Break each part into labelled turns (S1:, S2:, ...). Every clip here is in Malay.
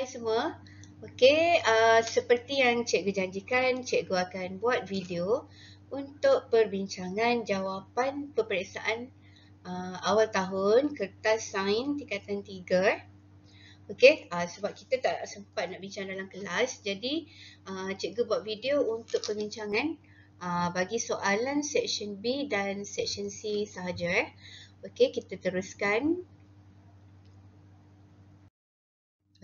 S1: semua. Okey, seperti yang cikgu janjikan, cikgu akan buat video untuk perbincangan jawapan peperiksaan awal tahun kertas sains tingkatan 3. Okey, sebab kita tak sempat nak bincang dalam kelas, jadi cikgu buat video untuk perbincangan bagi soalan section B dan section C sahaja. Okey, kita teruskan.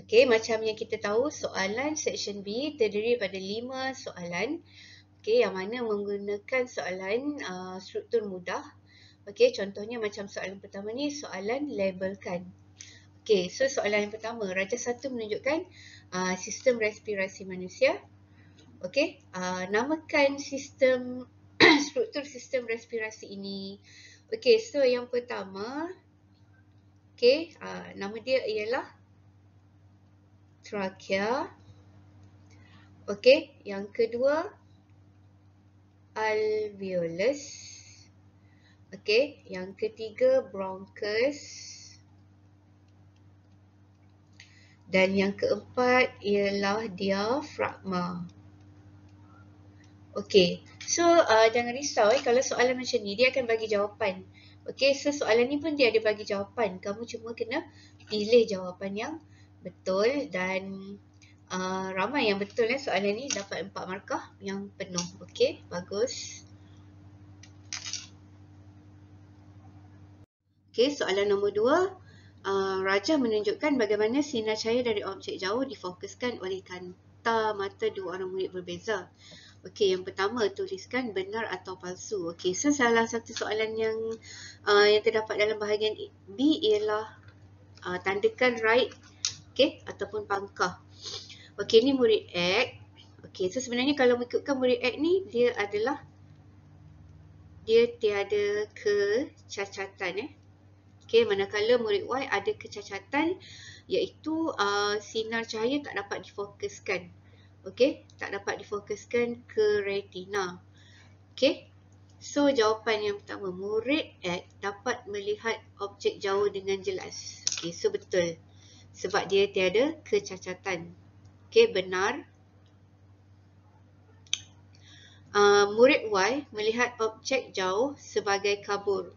S1: Okey, macam yang kita tahu, soalan section B terdiri pada 5 soalan. Okey, yang mana menggunakan soalan struktur mudah. Okey, contohnya macam soalan pertama ni, soalan labelkan. Okey, so soalan yang pertama, Raja 1 menunjukkan sistem respirasi manusia. Okey, namakan sistem struktur sistem respirasi ini. Okey, so yang pertama, okey, nama dia ialah trachea. Okey, yang kedua alveolus. Okey, yang ketiga bronchus. Dan yang keempat ialah diafragma. Okey, so jangan risau kalau soalan macam ni dia akan bagi jawapan. Okey, so soalan ni pun dia ada bagi jawapan. Kamu cuma kena pilih jawapan yang betul dan ramai yang betul soalan ni dapat 4 markah yang penuh. Okey, bagus. Okey, soalan nombor 2. Raja menunjukkan bagaimana sinar cahaya dari objek jauh difokuskan oleh kanta mata dua orang murid berbeza. Okey, yang pertama tuliskan benar atau palsu. Okey, so salah satu soalan yang terdapat dalam bahagian B ialah tandakan right, okey, ataupun pangkah. Okey, ni murid X. Okey, so sebenarnya kalau mengikutkan murid X ni, dia tiada kecacatan. Okey, manakala murid Y ada kecacatan, iaitu sinar cahaya tak dapat difokuskan. Okey, tak dapat difokuskan ke retina. Okey, so jawapan yang pertama, murid X dapat melihat objek jauh dengan jelas. Okey, so betul. Sebab dia tiada kecacatan. Okey, benar. Murid Y melihat objek jauh sebagai kabur.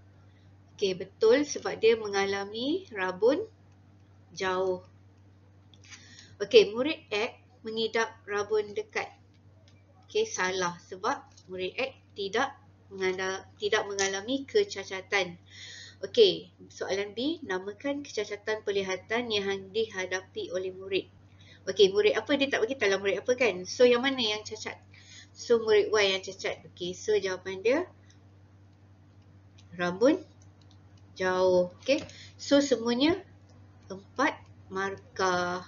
S1: Okey, betul sebab dia mengalami rabun jauh. Okey, murid X mengidap rabun dekat. Okey, salah sebab murid X tidak mengalami kecacatan. Okey, soalan B, namakan kecacatan penglihatan yang dihadapi oleh murid. Okey, murid apa dia tak bagi tahu lah murid apa kan. So yang mana yang cacat? So murid Y yang cacat. Okey, so jawapan dia rabun jauh. Okey, so semuanya 4 markah.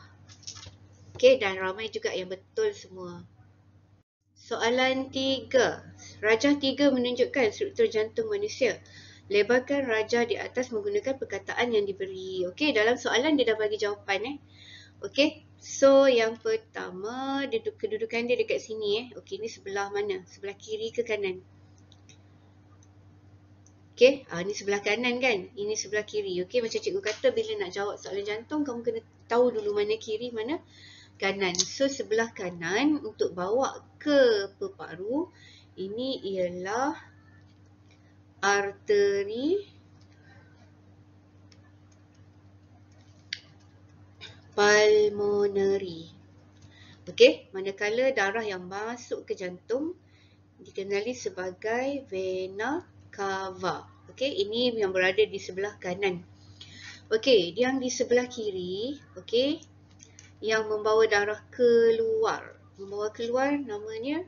S1: Okey, dan ramai juga yang betul semua. Soalan 3. Rajah 3 menunjukkan struktur jantung manusia. Lebarkan rajah di atas menggunakan perkataan yang diberi. Okey, dalam soalan dia dah bagi jawapan. Okey, so yang pertama, kedudukan dia dekat sini. Okey, ni sebelah mana? Sebelah kiri ke kanan? Okey, ni sebelah kanan kan? Ini sebelah kiri. Okey, macam cikgu kata bila nak jawab soalan jantung, kamu kena tahu dulu mana kiri, mana kanan. So sebelah kanan untuk bawa ke peparu, ini ialah arteri pulmonary. Okey, manakala darah yang masuk ke jantung dikenali sebagai vena cava. Okey, ini yang berada di sebelah kanan. Okey, yang di sebelah kiri, okey, yang membawa darah keluar. Membawa keluar namanya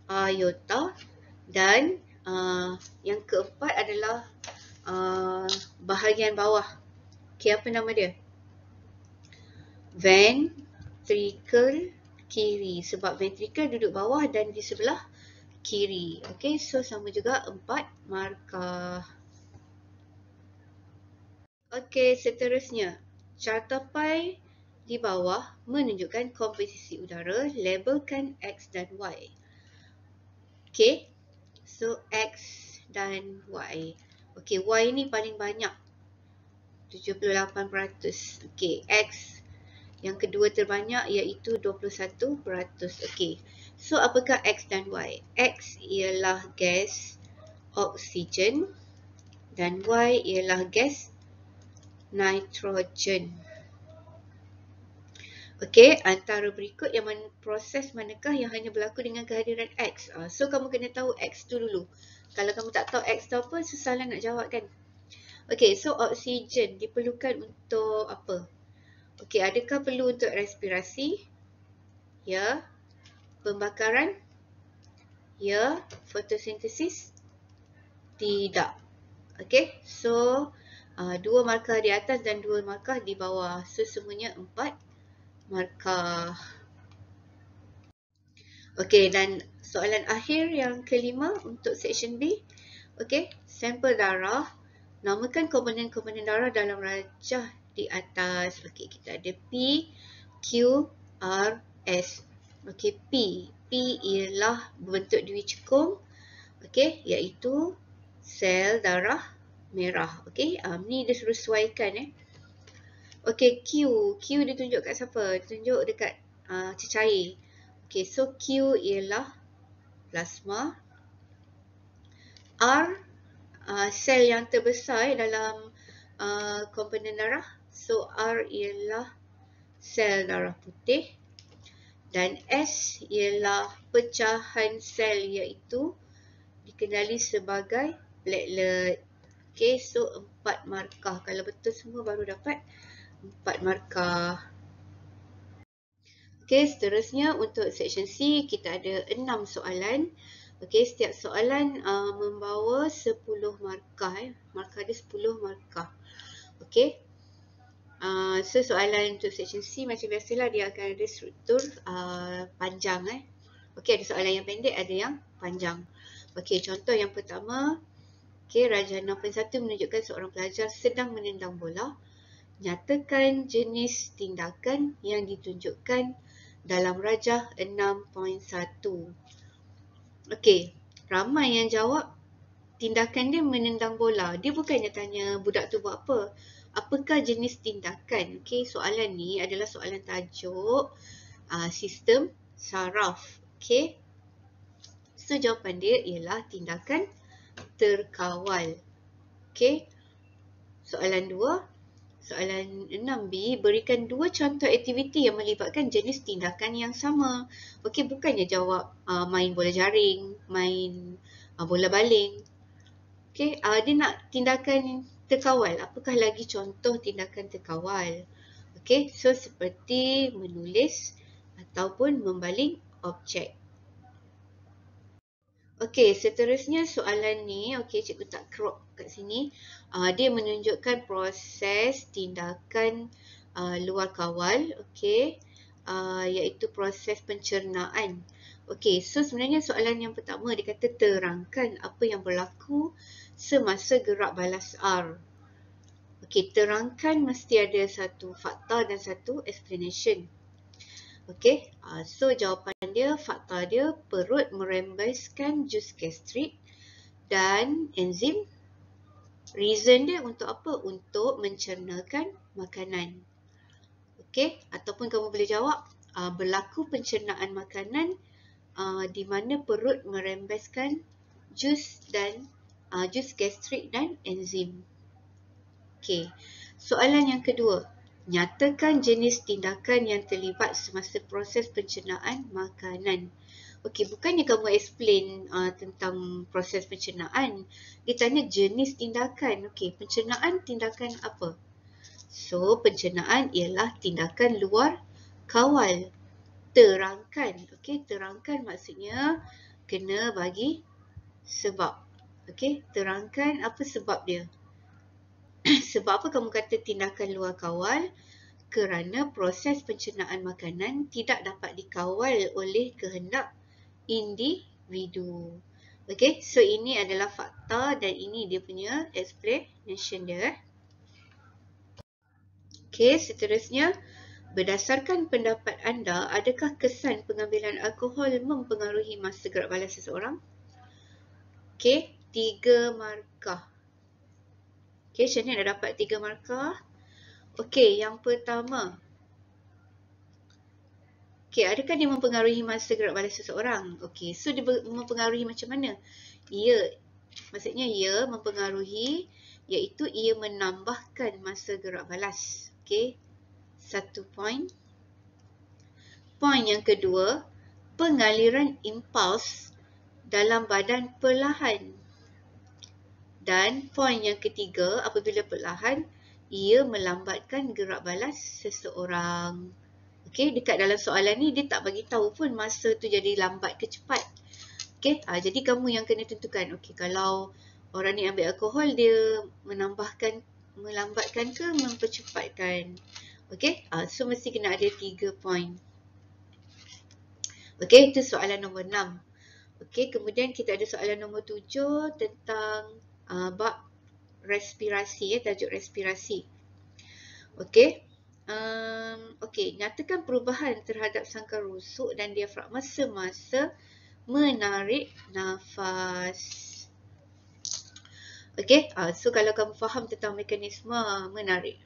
S1: aorta. Dan yang keempat adalah bahagian bawah. Okey, apa nama dia? Ventricle kiri. Sebab ventricle duduk bawah dan di sebelah kiri. Okey, so sama juga 4 markah. Okey, seterusnya. Carta pie di bawah menunjukkan komposisi udara. Labelkan X dan Y. Okey, so X dan Y. Okey, Y ni paling banyak. 78%. Okey, X yang kedua terbanyak iaitu 21%. Okey. So apakah X dan Y? X ialah gas oksigen dan Y ialah gas nitrogen. Okey, antara berikut yang proses manakah yang hanya berlaku dengan kehadiran X? So kamu kena tahu X tu dulu. Kalau kamu tak tahu X tu apa, susahlah nak jawab kan. Okey, so oksigen diperlukan untuk apa? Okey, adakah perlu untuk respirasi? Ya. Pembakaran? Ya. Fotosintesis? Tidak. Okey, so 2 markah di atas dan 2 markah di bawah. So semuanya 4 markah. Okey, dan soalan akhir yang kelima untuk section B. Okey, sampel darah. Namakan komponen-komponen darah dalam rajah di atas. Okey, kita ada P, Q, R, S. Okey, P. P ialah berbentuk dui cekung. Okey, iaitu sel darah merah. Okey, ni dia suruh sesuaikan Okey, Q. Q ditunjuk kat siapa? Tunjuk dekat cecair. Okey, so Q ialah plasma. R, sel yang terbesar dalam komponen darah. So R ialah sel darah putih. Dan S ialah pecahan sel iaitu dikenali sebagai platelet. Okey, so 4 markah. Kalau betul semua baru dapat 4 markah. Okey, seterusnya untuk section C kita ada 6 soalan. Okey, setiap soalan membawa 10 markah. Markah dia 10 markah. Okey. So soalan untuk section C macam biasalah dia akan ada struktur panjang Okey, ada soalan yang pendek, ada yang panjang. Okey, contoh yang pertama. Okey, rajah 6.1 menunjukkan seorang pelajar sedang menendang bola. Nyatakan jenis tindakan yang ditunjukkan dalam rajah 6.1. Okey, ramai yang jawab tindakan dia menendang bola. Dia bukannya tanya budak tu buat apa. Apakah jenis tindakan? Okey, soalan ni adalah soalan tajuk sistem saraf. Okey. So jawapan dia ialah tindakan terkawal. Okey. Soalan 2. Soalan 6B, berikan 2 contoh aktiviti yang melibatkan jenis tindakan yang sama. Okey, bukannya jawab main bola jaring, main bola baling. Okey, dia nak tindakan terkawal. Apakah lagi contoh tindakan terkawal? Okey, so seperti menulis ataupun membaling objek. Okey, seterusnya soalan ni, okey, cikgu tak crop kat sini. Dia menunjukkan proses tindakan luar kawal, okey, iaitu proses pencernaan. Okey, so sebenarnya soalan yang pertama dia kata terangkan apa yang berlaku semasa gerak balas R. Okey, terangkan mesti ada satu fakta dan satu explanation. Okey, so jawapan dia, fakta dia, perut merembeskan jus gastrik dan enzim. Reason dia untuk apa? Untuk mencernakan makanan. Okey, ataupun kamu boleh jawab, berlaku pencernaan makanan di mana perut merembeskan jus gastrik dan enzim. Okey, soalan yang kedua. Nyatakan jenis tindakan yang terlibat semasa proses pencernaan makanan. Okey, bukannya kamu explain tentang proses pencernaan. Dia tanya jenis tindakan. Okey, pencernaan tindakan apa? So, pencernaan ialah tindakan luar kawal. Terangkan. Okey, terangkan maksudnya kena bagi sebab. Okey, terangkan apa sebab dia. Sebab apa kamu kata tindakan luar kawal? Kerana proses pencernaan makanan tidak dapat dikawal oleh kehendak individu. Okey, so ini adalah fakta dan ini dia punya explanation dia. Okey, seterusnya, berdasarkan pendapat anda, adakah kesan pengambilan alkohol mempengaruhi masa gerak balas seseorang? Okey, 3 markah. Okey, Shania dah dapat 3 markah. Okey, yang pertama. Okey, adakah dia mempengaruhi masa gerak balas seseorang? Okey, so dia mempengaruhi macam mana? Maksudnya ia mempengaruhi, iaitu ia menambahkan masa gerak balas. Okey, 1 point. Poin yang kedua, pengaliran impuls dalam badan perlahan. Dan poin yang ketiga, apabila perlahan, ia melambatkan gerak balas seseorang. Okey, dekat dalam soalan ni dia tak bagi tahu pun masa tu jadi lambat ke cepat. Okey, jadi kamu yang kena tentukan. Okey, kalau orang ni ambil alkohol, dia melambatkan ke mempercepatkan. Okey, so mesti kena ada 3 poin. Okey, itu soalan nombor 6. Okey, kemudian kita ada soalan nombor 7 tentang bab respirasi, tajuk respirasi. Okey. Okey, nyatakan perubahan terhadap sangkar rusuk dan diafragma semasa menarik nafas. Okey, so kalau kamu faham tentang mekanisme menarik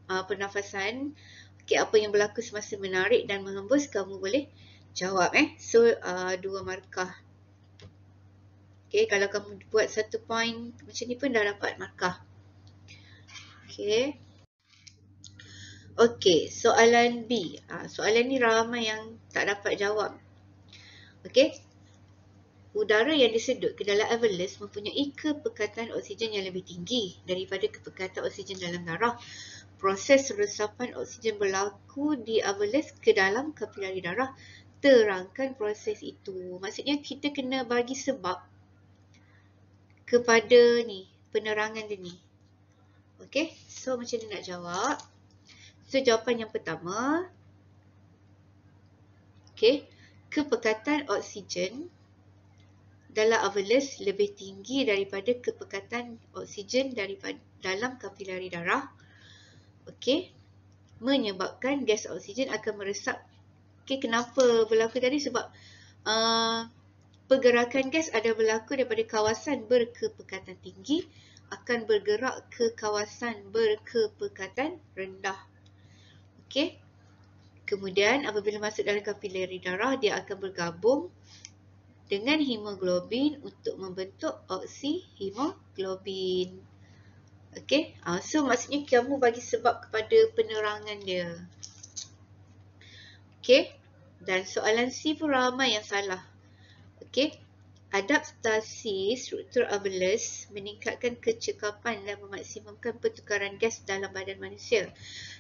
S1: pernafasan, okey, apa yang berlaku semasa menarik dan menghembus, kamu boleh jawab. So, 2 markah. Okey, kalau kamu buat 1 point macam ni pun dah dapat markah. Okey. Okey, soalan B. Soalan ni ramai yang tak dapat jawab. Okey. Udara yang disedut ke dalam alveolus mempunyai kepekatan oksigen yang lebih tinggi daripada kepekatan oksigen dalam darah. Proses resapan oksigen berlaku di alveolus ke dalam kapilari darah. Terangkan proses itu. Maksudnya kita kena bagi sebab kepada ni, penerangan dia ni. Okey, so macam mana nak jawab? So, jawapan yang pertama, okey, kepekatan oksigen dalam alveolus lebih tinggi daripada kepekatan oksigen daripada dalam kapilari darah. Okey, menyebabkan gas oksigen akan meresap. Okey, kenapa berlaku tadi? Sebab pergerakan gas ada berlaku daripada kawasan berkepekatan tinggi akan bergerak ke kawasan berkepekatan rendah. Okey. Kemudian apabila masuk dalam kapilari darah, dia akan bergabung dengan hemoglobin untuk membentuk oksihemoglobin. Okey. So maksudnya kamu bagi sebab kepada penerangan dia. Okey. Dan soalan C pun ramai yang salah. Okey. Adaptasi struktur alveolus meningkatkan kecekapan dan memaksimumkan pertukaran gas dalam badan manusia.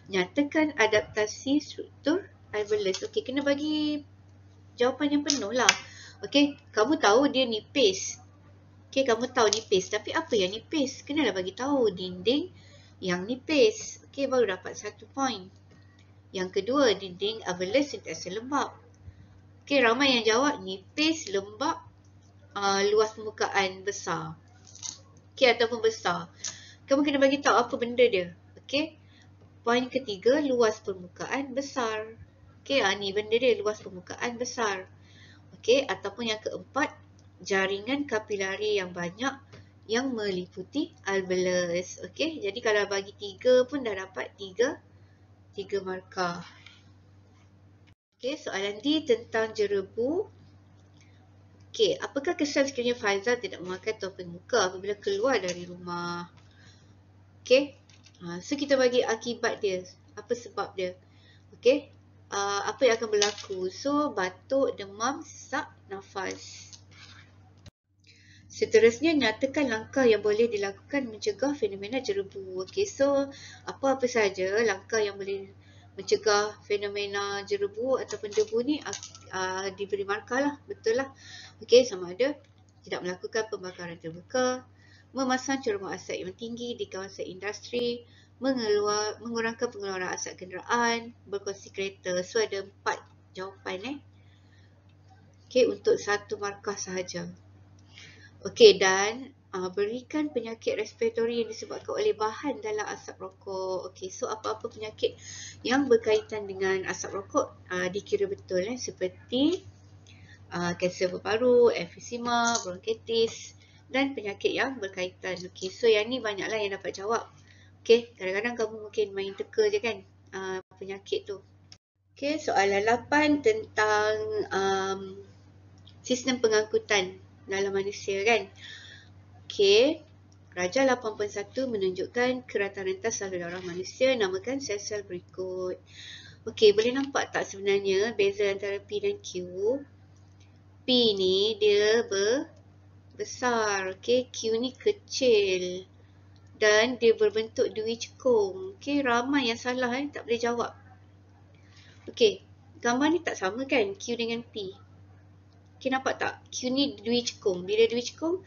S1: Nyatakan adaptasi struktur alveolus. Okey, kena bagi jawapan yang penuh lah. Okey, kamu tahu dia nipis. Okey, kamu tahu nipis. Tapi apa yang nipis? Kenalah bagi tahu dinding yang nipis. Okey, baru dapat 1 point. Yang kedua, dinding alveolus sentiasa lembap. Okey, ramai yang jawab nipis, lembap, luas permukaan besar. Okey, ataupun besar. Kamu kena bagi tahu apa benda dia. Okey. Poin ketiga, luas permukaan besar. Okey, ni benda dia, luas permukaan besar. Okey, ataupun yang keempat, jaringan kapilari yang banyak yang meliputi alveolus. Okey, jadi kalau bagi 3 pun dah dapat 3 markah. Okey, soalan D tentang jerebu. Okey, apakah kesan sekiranya Faizal tidak memakai topeng muka apabila keluar dari rumah? Okey, so kita bagi akibat dia. Apa sebab dia? Okey, apa yang akan berlaku? So, batuk, demam, sesak nafas. Seterusnya, nyatakan langkah yang boleh dilakukan mencegah fenomena jerebu. Okey, so apa-apa saja langkah yang boleh mencegah fenomena jerebu ataupun debu ni diberi markah lah, betul lah. Okey, sama ada tidak melakukan pembakaran terbuka, memasang cermat asap yang tinggi di kawasan industri, mengurangkan pengeluaran asap kenderaan, berkongsi kereta. So ada 4 jawapan Okey, untuk 1 markah sahaja. Okey, dan berikan penyakit respiratori yang disebabkan oleh bahan dalam asap rokok. Okey, so apa-apa penyakit yang berkaitan dengan asap rokok dikira betul seperti kanser paru-paru, emfisema, bronkitis, dan penyakit yang berkaitan. Okey, so yang ni banyaklah yang dapat jawab. Okey, kadang-kadang kamu mungkin main teka je kan penyakit tu. Okey, soalan 8 tentang sistem pengangkutan dalam manusia kan. Okey, Raja 8.1 menunjukkan keratan rentas salur darah manusia. Namakan sel-sel berikut. Okey, boleh nampak tak sebenarnya beza antara P dan Q? P ni dia besar. Okey, Q ni kecil. Dan dia berbentuk dui cekung. Okey, ramai yang salah tak boleh jawab. Okey, gambar ni tak sama kan Q dengan P. Okey, nampak tak? Q ni dui cekung. Bila dui cekung,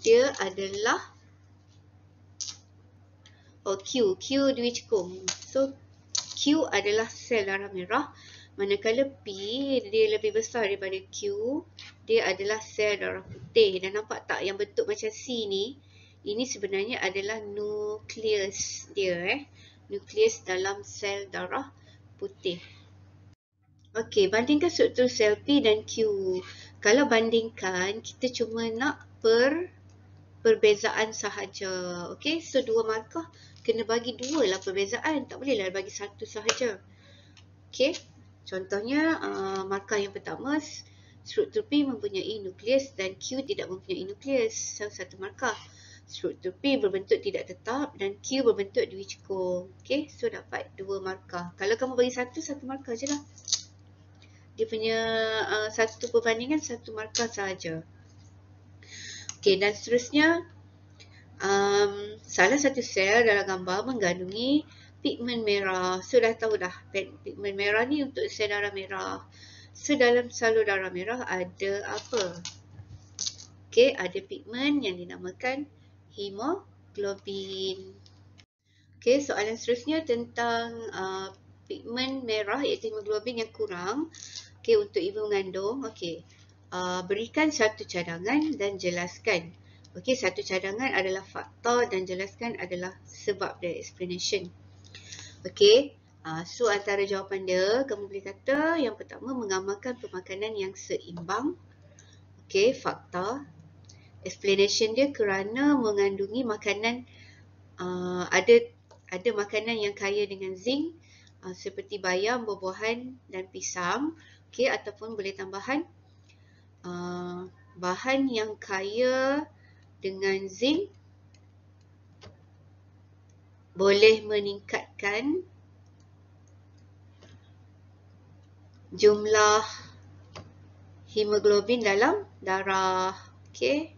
S1: dia adalah Q dui cekung. So Q adalah sel darah merah, manakala P dia lebih besar daripada Q, dia adalah sel darah putih. Dan nampak tak yang bentuk macam C ni, ini sebenarnya adalah nukleus dia nukleus dalam sel darah putih. Okey, bandingkan struktur sel P dan Q. Kalau bandingkan, kita cuma nak perbezaan sahaja. Okey, so dua markah kena bagi dua lah perbezaan. Tak bolehlah bagi satu sahaja. Okey, contohnya markah yang pertama, struktur P mempunyai nukleus dan Q tidak mempunyai nukleus. Satu markah. Struktur P berbentuk tidak tetap dan Q berbentuk dui cekung. Okey, so dapat dua markah. Kalau kamu bagi satu markah je lah. Dia punya satu perbandingan satu markah sahaja. Okey, dan seterusnya, salah satu sel dalam gambar mengandungi pigmen merah. So dah tahu dah, pigmen merah ni untuk sel darah merah. So dalam salur darah merah ada apa? Okey, ada pigmen yang dinamakan hemoglobin. Okey, soalan seterusnya tentang pigmen merah iaitu hemoglobin yang kurang. Okey, untuk ibu mengandung. Okey, berikan satu cadangan dan jelaskan. Okey, satu cadangan adalah faktor dan jelaskan adalah sebab dia, explanation. Okey, so antara jawapan dia, kamu boleh kata yang pertama mengamalkan pemakanan yang seimbang. Okey, fakta. Explanation dia kerana mengandungi makanan, ada makanan yang kaya dengan zinc, seperti bayam, buah-buahan dan pisang. Okey, ataupun boleh tambahan bahan yang kaya dengan zinc boleh meningkatkan jumlah hemoglobin dalam darah. Okey.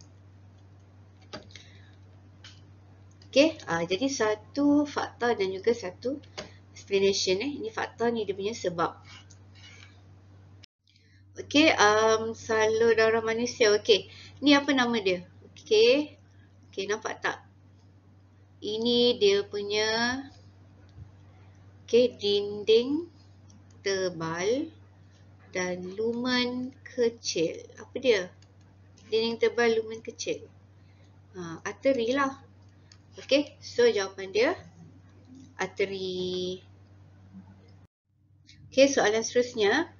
S1: Okey, jadi satu fakta dan juga satu explanation. Ini fakta ni dia punya sebab. Okey, salur darah manusia. Okey, ni apa nama dia? Okey, nampak tak? Ini dia punya dinding tebal dan lumen kecil. Apa dia? Dinding tebal, lumen kecil. Arteri lah. Okey, so jawapan dia arteri. Okey, soalan seterusnya.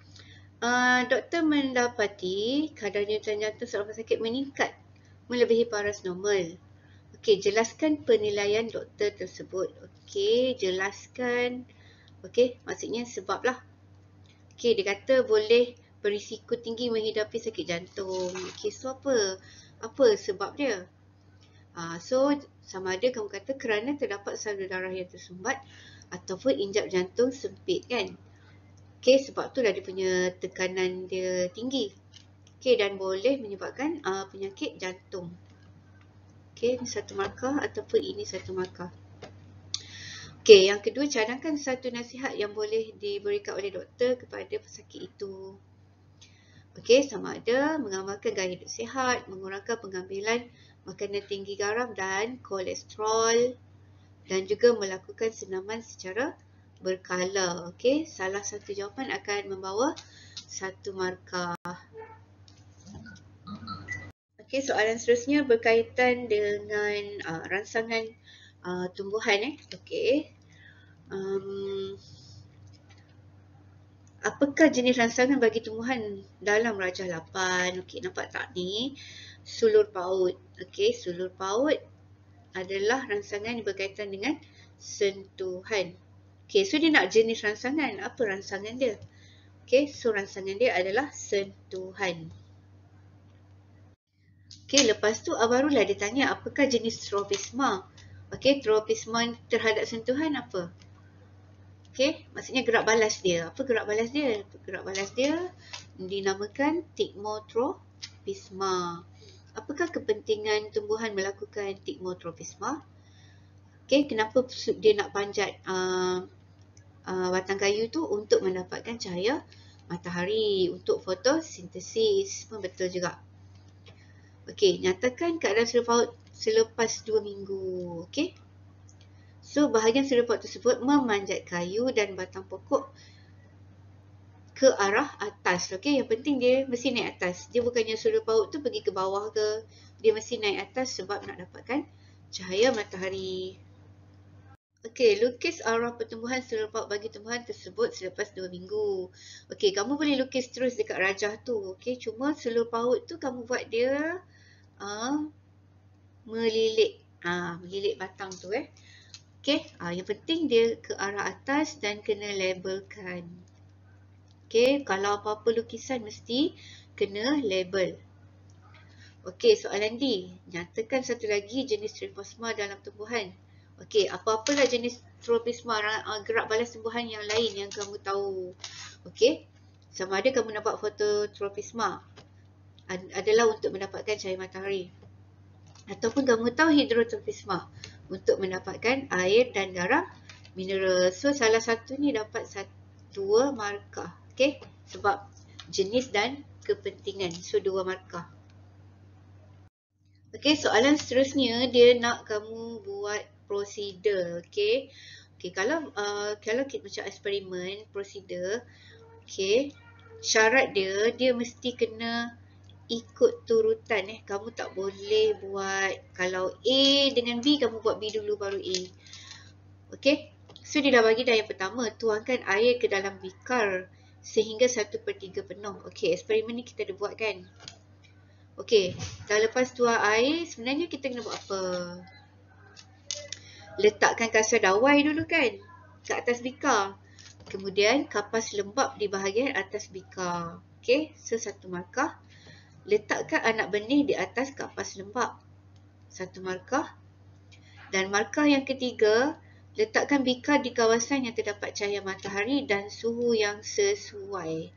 S1: Doktor mendapati kadar nyutan jantung seorang pesakit meningkat melebihi paras normal. Okey, jelaskan penilaian doktor tersebut. Okey, jelaskan. Okey, maksudnya sebab lah. Okey, dia kata boleh berisiko tinggi menghidapi sakit jantung. Okey, so apa sebab dia? So, sama ada kamu kata kerana terdapat salur darah yang tersumbat ataupun injap jantung sempit kan? Okey, sebab tu lah dia punya tekanan dia tinggi. Okey, dan boleh menyebabkan penyakit jantung. Okey, ini satu markah ataupun ini satu markah. Okey, yang kedua, cadangkan satu nasihat yang boleh diberikan oleh doktor kepada pesakit itu. Okey, sama ada mengamalkan gaya hidup sihat, mengurangkan pengambilan makanan tinggi garam dan kolesterol, dan juga melakukan senaman secara berkala. Okey, salah satu jawapan akan membawa satu markah. Okey, soalan seterusnya berkaitan dengan rangsangan tumbuhan. Okey. Apakah jenis rangsangan bagi tumbuhan dalam Rajah 8? Okey, nampak tak ni? sulur paut. Okey, sulur paut adalah rangsangan yang berkaitan dengan sentuhan. Okey, so dia nak jenis rangsangan. Apa rangsangan dia? Okey, so rangsangan dia adalah sentuhan. Okey, lepas tu barulah dia tanya apakah jenis tropisma. Okey, tropisma terhadap sentuhan apa? Okey, maksudnya gerak balas dia. Apa gerak balas dia? Gerak balas dia dinamakan tigmotropisma. Apakah kepentingan tumbuhan melakukan tigmotropisma? Okey, kenapa dia nak panjat batang kayu tu? Untuk mendapatkan cahaya matahari, untuk fotosintesis. Pun betul juga. Okey, nyatakan keadaan sulur paut selepas 2 minggu. Okey. So, bahagian sulur paut tersebut memanjat kayu dan batang pokok ke arah atas. Okey, yang penting dia mesti naik atas. Dia bukannya sulur paut tu pergi ke bawah ke. Dia mesti naik atas sebab nak dapatkan cahaya matahari. Okey, lukis arah pertumbuhan sulur paut bagi tumbuhan tersebut selepas 2 minggu. Okey, kamu boleh lukis terus dekat rajah tu. Okey, cuma sulur paut tu kamu buat dia melilit. Melilit batang tu Okey, yang penting dia ke arah atas dan kena labelkan. Okey, kalau apa-apa lukisan mesti kena label. Okey, soalan D. Nyatakan satu lagi jenis tropisma dalam tumbuhan. Okey, apa-apalah jenis tropisma, gerak balas tumbuhan yang lain yang kamu tahu. Okey, sama ada kamu nampak foto tropisma adalah untuk mendapatkan cahaya matahari. Ataupun kamu tahu hidrotropisma untuk mendapatkan air dan garam mineral. So, salah satu ni dapat 2 markah. Okey, sebab jenis dan kepentingan. So, 2 markah. Okey, soalan seterusnya dia nak kamu buat prosedur. Okey. Okey, kalau kita macam eksperimen, prosedur. Okey. Syarat dia mesti kena ikut turutan Kamu tak boleh buat kalau A dengan B, kamu buat B dulu baru A. Okey. So, dia dah bagi dah yang pertama, tuangkan air ke dalam bikar sehingga 1/3 penuh. Okey, eksperimen ni kita dah buat kan? Okey, dah lepas tuang air, sebenarnya kita kena buat apa? Letakkan kasar dawai dulu kan? Kat atas bikar. Kemudian, kapas lembap di bahagian atas bikar. Okey, so 1 markah. Letakkan anak benih di atas kapas lembap. 1 markah. Dan markah yang ketiga, letakkan bikar di kawasan yang terdapat cahaya matahari dan suhu yang sesuai.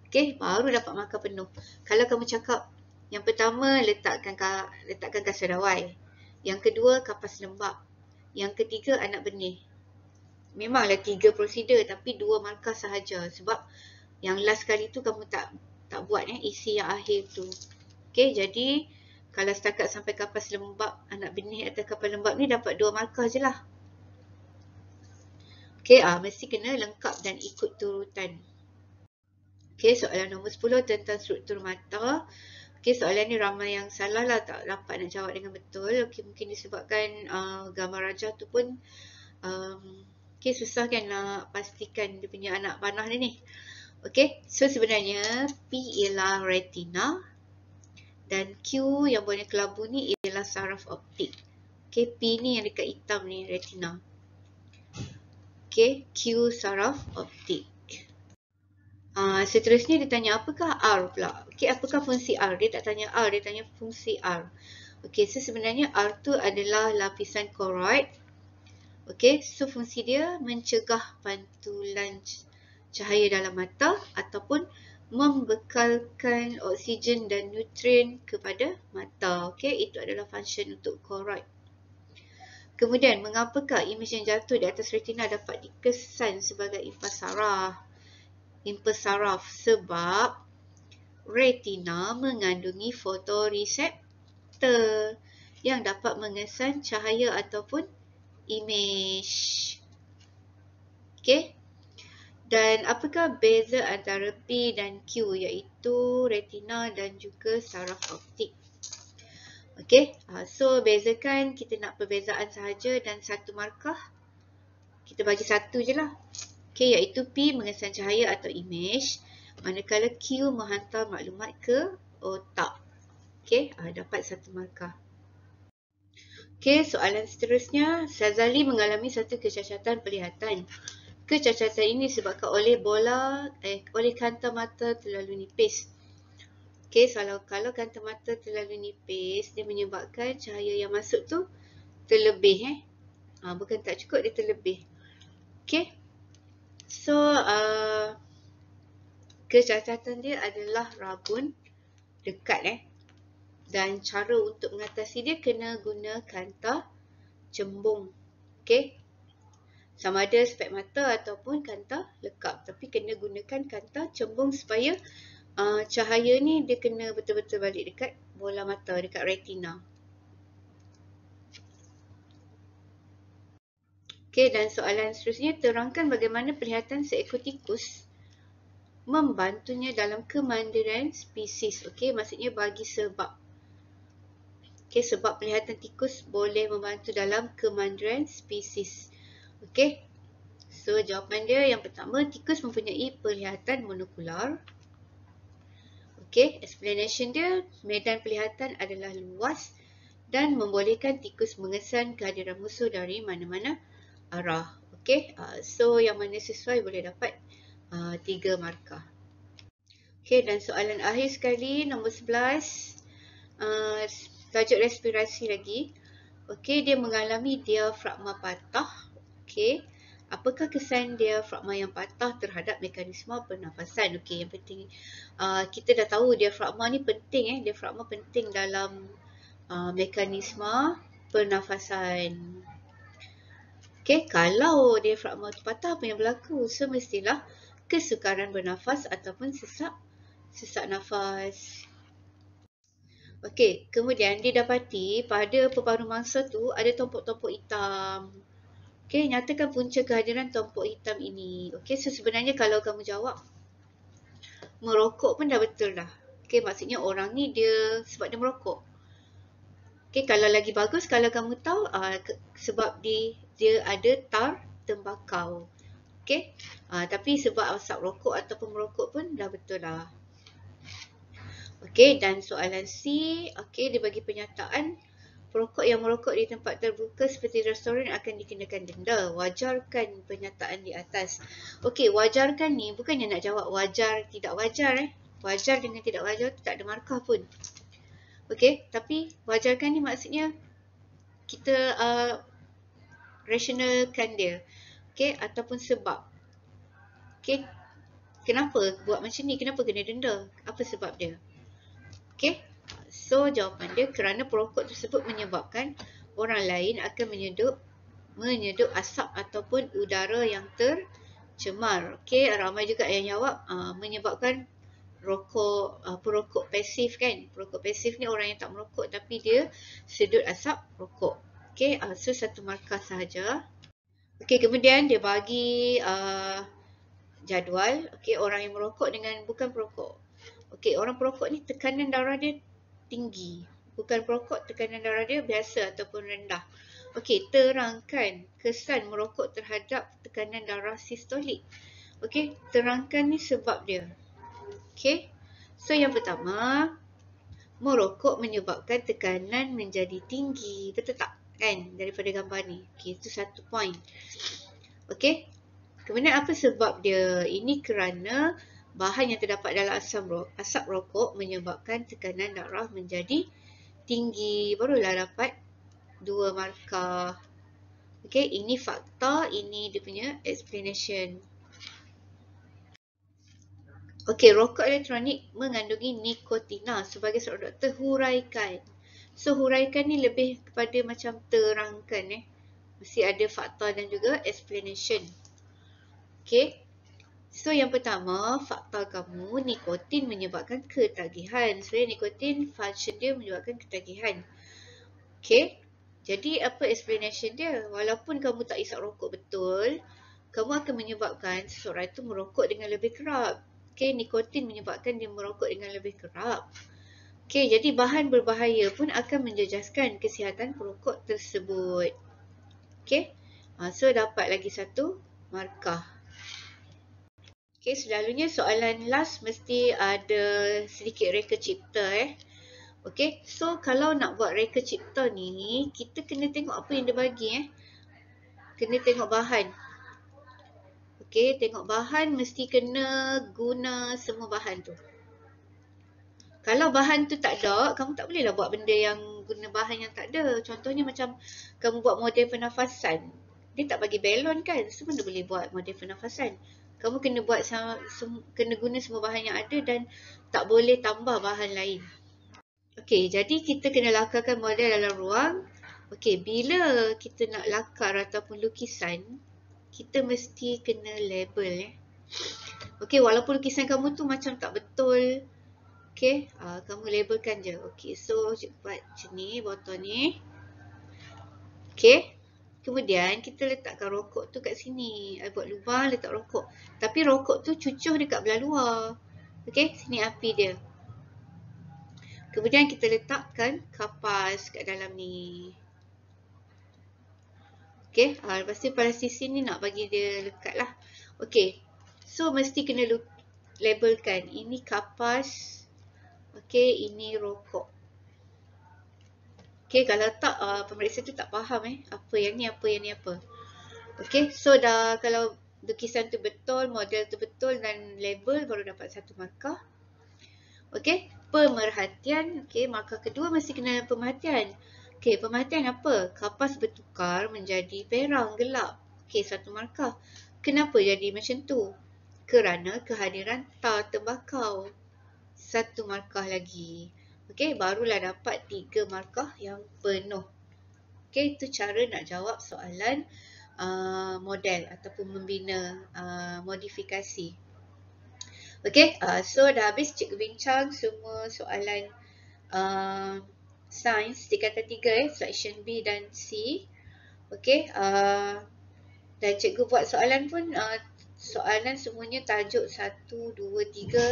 S1: Okey, baru dapat markah penuh. Kalau kamu cakap yang pertama letakkan kasar dawai. Yang kedua kapas lembap. Yang ketiga anak benih. Memanglah 3 prosedur tapi 2 markah sahaja sebab yang last kali tu kamu tak buat isi yang akhir tu. Okey, jadi kalau setakat sampai kapas lembap, anak benih atau kapas lembap ni dapat 2 markah je lah. Okey, mesti kena lengkap dan ikut turutan. Okey, soalan nombor 10 tentang struktur mata. Okey, soalan ni ramai yang salah lah, tak dapat nak jawab dengan betul. Okey, mungkin disebabkan gambar rajah tu pun okey, susah kan nak pastikan dia punya anak panah dia ni. Okey, so sebenarnya P ialah retina dan Q yang warna kelabu ni ialah saraf optik. Okey, P ni yang dekat hitam ni retina. Okey, Q saraf optik. Seterusnya dia tanya apakah R pula. Okey, apakah fungsi R? Dia tak tanya R, dia tanya fungsi R. Okey, so sebenarnya R tu adalah lapisan koroid. Okey, so fungsi dia mencegah pantulan cahaya dalam mata ataupun membekalkan oksigen dan nutrien kepada mata. Okey, itu adalah function untuk koroid. Kemudian, mengapakah imej yang jatuh di atas retina dapat dikesan sebagai impas saraf? Sebab retina mengandungi fotoreseptor yang dapat mengesan cahaya ataupun imej. Okey. Dan apakah beza antara P dan Q, iaitu retina dan juga saraf optik? Okey, so bezakan, kita nak perbezaan sahaja dan 1 markah. Kita bagi 1 je lah. Okey, iaitu P mengesan cahaya atau imej, manakala Q menghantar maklumat ke otak. Okey, dapat 1 markah. Okey, soalan seterusnya. Sazali mengalami satu kecacatan penglihatan. Kecacatan ini disebabkan oleh oleh kanta mata terlalu nipis. Okey, kalau kanta mata terlalu nipis, dia menyebabkan cahaya yang masuk tu terlebih. Bukan tak cukup, dia terlebih. Okey. So, kecacatan dia adalah rabun dekat. Dan cara untuk mengatasi dia kena guna kanta cembung. Okey. Sama ada spek mata ataupun kanta lekap. Tapi kena gunakan kanta cembung supaya cahaya ni dia kena betul-betul balik dekat bola mata, dekat retina. Okey, dan soalan seterusnya, terangkan bagaimana penglihatan seekor tikus membantunya dalam kemandiran spesies. Okey, maksudnya bagi sebab. Okey, sebab penglihatan tikus boleh membantu dalam kemandiran spesies. Okey. So, jawapan dia yang pertama, tikus mempunyai penglihatan monokular. Okey, explanation dia, medan penglihatan adalah luas dan membolehkan tikus mengesan kehadiran musuh dari mana-mana arah. Okey, so yang mana sesuai boleh dapat 3 markah. Okey, dan soalan akhir sekali, nombor 11. Tajuk respirasi lagi. Okey, dia mengalami diafragma patah. Okey, apakah kesan diafragma yang patah terhadap mekanisme pernafasan? Okey, yang penting kita dah tahu diafragma ni penting. Diafragma penting dalam mekanisme pernafasan. Okey, kalau diafragma tu patah, apa yang berlaku? So, mestilah kesukaran bernafas ataupun sesak nafas. Okey, kemudian didapati pada peparuh mangsa tu ada tompok-tompok hitam. Okey, nyatakan punca kehadiran tompok hitam ini. Okey, so sebenarnya kalau kamu jawab merokok pun dah betul dah. Okey, maksudnya orang ni dia sebab dia merokok. Okey, kalau lagi bagus kalau kamu tahu sebab dia ada tar tembakau. Okey, tapi sebab asap rokok ataupun merokok pun dah betul dah. Okey, dan soalan C, okey, dia bagi pernyataan perokok yang merokok di tempat terbuka seperti restoran akan dikenakan denda. Wajarkan pernyataan di atas. Okey, wajarkan ni bukannya nak jawab wajar tidak wajar. Wajar dengan tidak wajar tu tak ada markah pun. Okey, tapi wajarkan ni maksudnya kita rationalkan dia. Okey, ataupun sebab. Okey, kenapa buat macam ni? Kenapa kena denda? Apa sebab dia? Okey, so jawapan dia kerana perokok tersebut menyebabkan orang lain akan menyeduk asap ataupun udara yang tercemar. Okey, ramai juga yang jawab menyebabkan perokok pasif kan. Perokok pasif ni orang yang tak merokok tapi dia sedut asap rokok. Okey, so 1 markah sahaja. Okey, kemudian dia bagi jadual. Okey, orang yang merokok dengan bukan perokok. Okey, orang perokok ni tekanan darah dia tinggi. Bukan perokok, tekanan darah dia biasa ataupun rendah. Okey, terangkan kesan merokok terhadap tekanan darah sistolik. Okey, terangkan ni sebab dia. Okey, so yang pertama, merokok menyebabkan tekanan menjadi tinggi. Betul tak? Kan? Daripada gambar ni. Okey, itu 1 point. Okey, kemudian apa sebab dia? Ini kerana bahan yang terdapat dalam asap rokok menyebabkan tekanan darah menjadi tinggi. Barulah dapat 2 markah. Okey, ini fakta, ini dia punya explanation. Okey, rokok elektronik mengandungi nikotina. Sebagai seorang doktor, huraikan. So, huraikan ni lebih kepada macam terangkan. Mesti ada fakta dan juga explanation. Okey. So, yang pertama, fakta kamu, nikotin menyebabkan ketagihan. Sebenarnya nikotin, function dia menyebabkan ketagihan. Okey, jadi apa explanation dia? Walaupun kamu tak isap rokok betul, kamu akan menyebabkan seseorang itu merokok dengan lebih kerap. Okey, nikotin menyebabkan dia merokok dengan lebih kerap. Okey, jadi bahan berbahaya pun akan menjejaskan kesihatan perokok tersebut. Okey, so dapat lagi 1 markah. Okey, selalunya soalan last mesti ada sedikit reka cipta. Okey, so kalau nak buat reka cipta ni, kita kena tengok apa yang dia bagi Kena tengok bahan. Okey, tengok bahan mesti kena guna semua bahan tu. Kalau bahan tu tak ada, kamu tak bolehlah buat benda yang guna bahan yang tak ada. Contohnya macam kamu buat model pernafasan. Dia tak bagi balon kan? So mana boleh buat model pernafasan. Kamu kena buat kena guna semua bahan yang ada dan tak boleh tambah bahan lain. Okey, jadi kita kena lakarkan model dalam ruang. Okey, bila kita nak lakar ataupun lukisan, kita mesti kena label Okey, walaupun lukisan kamu tu macam tak betul, okey, kamu labelkan je. Okey, so buat macam ni, botol ni. Okey. Kemudian kita letakkan rokok tu kat sini. Buat lubang, letak rokok. Tapi rokok tu cucuh dekat belah luar. Okey, sini api dia. Kemudian kita letakkan kapas kat dalam ni. Okey, lepas tu pada sisi ni nak bagi dia lekat lah. Okey, so mesti kena labelkan. Ini kapas. Okey, ini rokok. Okey, kalau tak pemeriksa tu tak faham apa yang ni, apa yang ni apa. Okey, so dah kalau lukisan tu betul, model tu betul dan label baru dapat 1 markah. Okey, pemerhatian. Okey, markah kedua mesti kena pemerhatian. Okey, pemerhatian apa? Kapas bertukar menjadi perang gelap. Okey, 1 markah. Kenapa jadi macam tu? Kerana kehadiran tar tembakau. 1 markah lagi. Okey, barulah dapat 3 markah yang penuh. Okey, itu cara nak jawab soalan model ataupun membina modifikasi. Okey, so dah habis cikgu bincang semua soalan sains tingkatan 3 section B dan C. Okey, dan cikgu buat soalan pun soalan semuanya tajuk 1, 2, 3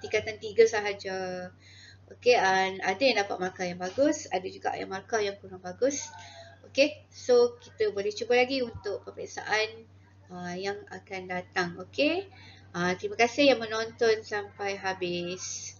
S1: tingkatan 3 sahaja. Okey, ada yang dapat markah yang bagus, ada juga yang markah yang kurang bagus. Okey, so kita boleh cuba lagi untuk peperiksaan yang akan datang. Okey, terima kasih yang menonton sampai habis.